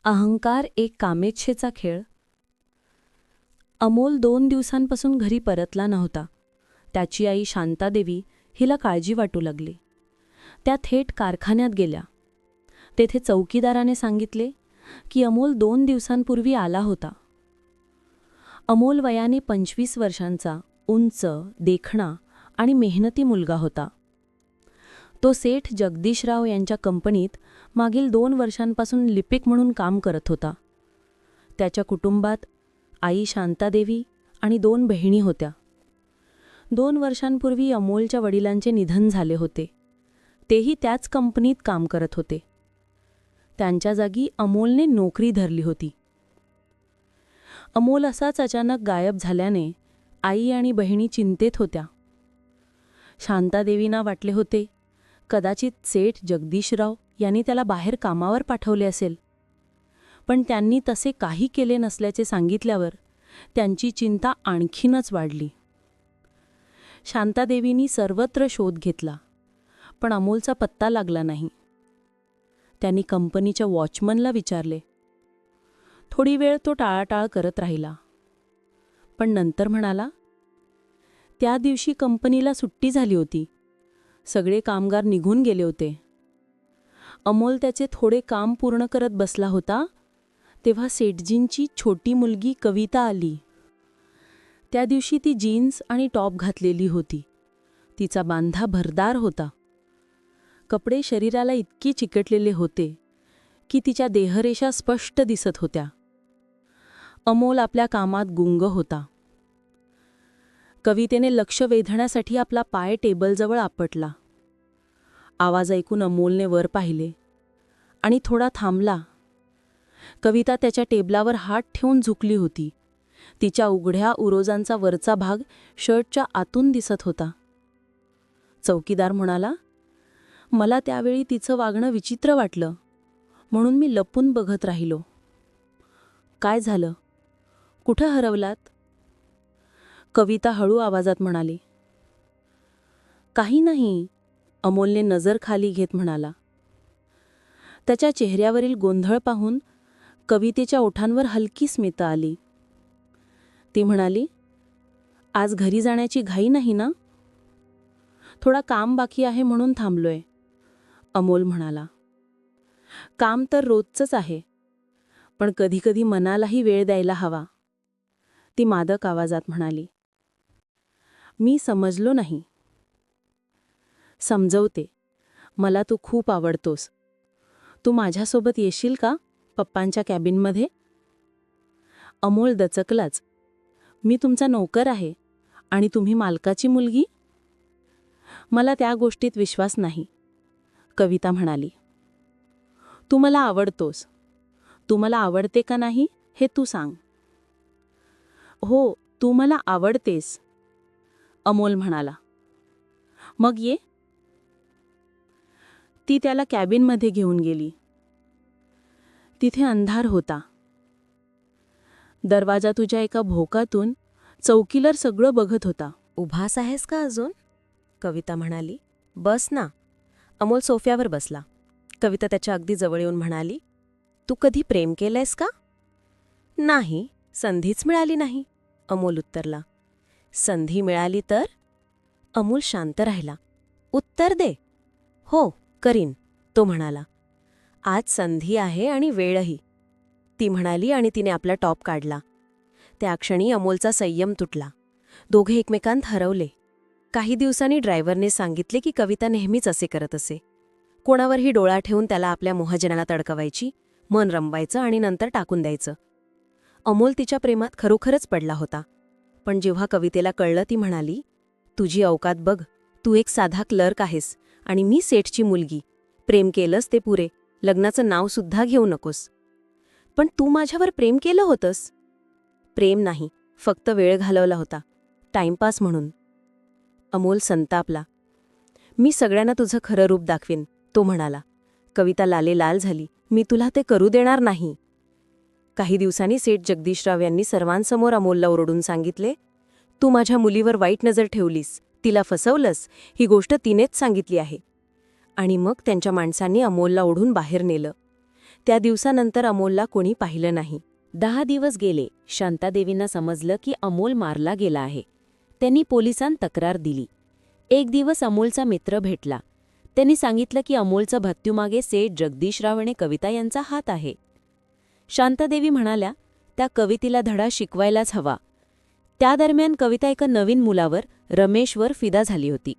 अहंकार एक कामेच्छेचा खेळ. अमोल 2 दिवसांपासून घरी परतला नव्हता. त्याची आई शांतादेवी हिला काळजी वाटू लागली. त्या थेट कारखान्यात गेल्या. तेथे चौकीदाराने सांगितले की अमोल 2 दिवसांपूर्वी आला होता. अमोल वयाने 25 वर्षांचा, उंच, देखणा आणि मेहनती मुलगा होता. तो सेठ जगदीशराव यांच्या कंपनीत मागील 2 वर्षांपासून लिपिक म्हणून काम करत होता. त्याच्या कुटुंबात आई शांतादेवी आणि 2 बहिणी होत्या. 2 वर्षांपूर्वी अमोलच्या वडिलांचे निधन झाले होते. तेही त्याच कंपनीत काम करत होते. त्यांच्या जागी अमोलने नोकरी धरली होती. अमोल असाच अचानक गायब झाल्याने आई आणि बहिणी चिंतेत होत्या. शांतादेवींना वाटले होते कदाचित सेठ जगदीशराव यांनी त्याला बाहेर कामावर पाठवले असेल. पण त्यांनी तसे काही केले नसल्याचे सांगितल्यावर त्यांची चिंता आणखीनच वाढली. शांतादेवींनी सर्वत्र शोध घेतला, पण अमोलचा पत्ता लागला नाही. त्यांनी कंपनीच्या वॉचमनला विचारले. थोडी वेळ तो टाळाटाळ करत राहिला, पण नंतर म्हणाला, त्या दिवशी कंपनीला सुट्टी झाली होती. सगळे कामगार निघून गेले होते. अमोल त्याचे थोडे काम पूर्ण करत बसला होता, तेव्हा सेठजींची छोटी मुलगी कविता आली. त्या दिवशी ती जीन्स आणि टॉप घातलेली होती. तिचा बांधा भरदार होता. कपडे शरीराला इतकी चिकटलेले होते की तिच्या देहरेषा स्पष्ट दिसत होत्या. अमोल आपल्या कामात गुंग होता. कवितेने लक्ष वेधण्यासाठी आपला पाय टेबलजवळ आपटला. आवाज ऐकून अमोलने वर पाहिले आणि थोडा थांबला. कविता त्याच्या टेबलावर हात ठेवून झुकली होती. तिच्या उघड्या उरोजांचा वरचा भाग शर्टच्या आतून दिसत होता. चौकीदार म्हणाला, मला त्यावेळी तिचं वागणं विचित्र वाटलं, म्हणून मी लपून बघत राहिलो. काय झालं? कुठं हरवलात? कविता हळू आवाजात म्हणाली. काही नाही, अमोलने नजर खाली घेत म्हणाला. त्याच्या चेहऱ्यावरील गोंधळ पाहून कवितेच्या ओठांवर हलकी स्मित आली. ती म्हणाली, आज घरी जाण्याची घाई नाही ना? थोडा काम बाकी आहे म्हणून थांबलोय, अमोल म्हणाला. काम तर रोजचंच आहे, पण कधीकधी मनालाही वेळ द्यायला हवा, ती मादक आवाजात म्हणाली. मी समजलो नाही. समजवते, मला तू खूप आवडतोस. तू माझ्यासोबत येशील का पप्पांच्या कॅबिनमध्ये? अमोल दचकलाच. मी तुमचा नोकर आहे आणि तुम्ही मालकाची मुलगी? मला त्या गोष्टीत विश्वास नाही, कविता म्हणाली. तू मला आवडतोस. तू मला आवडते का नाही हे तू सांग. हो, तू मला आवडतेस, अमोल म्हणाला. मग ये. ती त्याला कॅबिनमध्ये घेऊन गेली. तिथे अंधार होता. दरवाजा तुझ्या एका भोकातून चौकीदार सगळं बघत होता. उभास आहेस का अजून? कविता म्हणाली. बस ना. अमोल सोफ्यावर बसला. कविता त्याच्या अगदी जवळ येऊन म्हणाली, तू कधी प्रेम केलंयस का? नाही, संधीच मिळाली नाही, अमोल उत्तरला. संधी मिळाली तर? अमोल शांत राहिला. उत्तर दे. हो, करीन, तो म्हणाला. आज संधी आहे आणि वेळही, ती म्हणाली आणि तिने आपला टॉप काढला. त्या क्षणी अमोलचा संयम तुटला. दोघे एकमेकांत हरवले. काही दिवसांनी ड्रायव्हरने सांगितले की कविता नेहमीच असे करत असे. कोणावरही डोळा ठेवून त्याला आपल्या मोहजनाला तडकवायची, मन रमवायचं आणि नंतर टाकून द्यायचं. अमोल तिच्या प्रेमात खरोखरच पडला होता. पण जेव्हा कवितेला कळलं ती म्हणाली, तुझी अवकात बघ. तू एक साधा क्लर्क आहेस आणि मी सेठची मुलगी. प्रेम केलंस ते पुरे, लग्नाचं नावसुद्धा घेऊ नकोस. पण तू माझ्यावर प्रेम केलं होतंस. प्रेम नाही, फक्त वेळ घालवला होता, टाइमपास म्हणून. अमोल संतापला. मी सगळ्यांना तुझं खरं रूप दाखवीन, तो म्हणाला. कविता लालेलाल झाली. मी तुला ते करू देणार नाही. काही दिवसांनी सेठ जगदीशराव यांनी सर्वांसमोर अमोलला ओरडून सांगितले, तू माझ्या मुलीवर वाईट नजर ठेवलीस, तिला फसवलंस, ही गोष्ट तिनेच सांगितली आहे. आणि मग त्यांच्या माणसांनी अमोलला ओढून बाहेर नेलं. त्या दिवसानंतर अमोलला कोणी पाहिलं नाही. 10 दिवस गेले. शांतादेवींना समजलं की अमोल मारला गेला आहे. त्यांनी पोलिसांत तक्रार दिली. एक दिवस अमोलचा मित्र भेटला. त्यांनी सांगितलं की अमोलचं मृत्यूमागे सेठ जगदीशराव आणि कविता यांचा हात आहे. शांतादेवी म्हणाल्या, त्या कवितेला धडा शिकवायलाच हवा. त्या दरम्यान कविता एका नवीन मुलावर, रमेशवर फिदा झाली होती.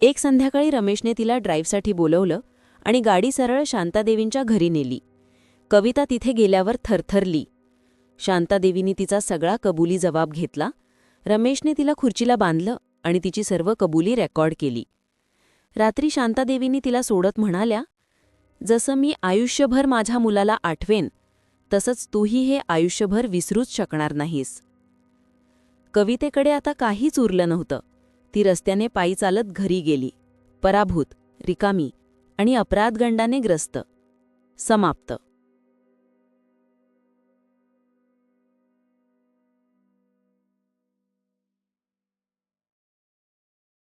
एक संध्याकाळी रमेशने तिला ड्राईव्हसाठी बोलवलं आणि गाडी सरळ शांतादेवींच्या घरी नेली. कविता तिथे गेल्यावर थरथरली. शांतादेवींनी तिचा सगळा कबुली जबाब घेतला. रमेशने तिला खुर्चीला बांधलं आणि तिची सर्व कबुली रेकॉर्ड केली. रात्री शांतादेवींनी तिला सोडत म्हणाल्या, जसं मी आयुष्यभर माझ्या मुलाला आठवेन, तसंच तूही हे आयुष्यभर विसरूच शकणार नाहीस. कवितेकडे आता काहीच उरलं नव्हतं. ती रस्त्याने पायी चालत घरी गेली. पराभूत, रिकामी आणि अपराधगंडाने ग्रस्त. समाप्त.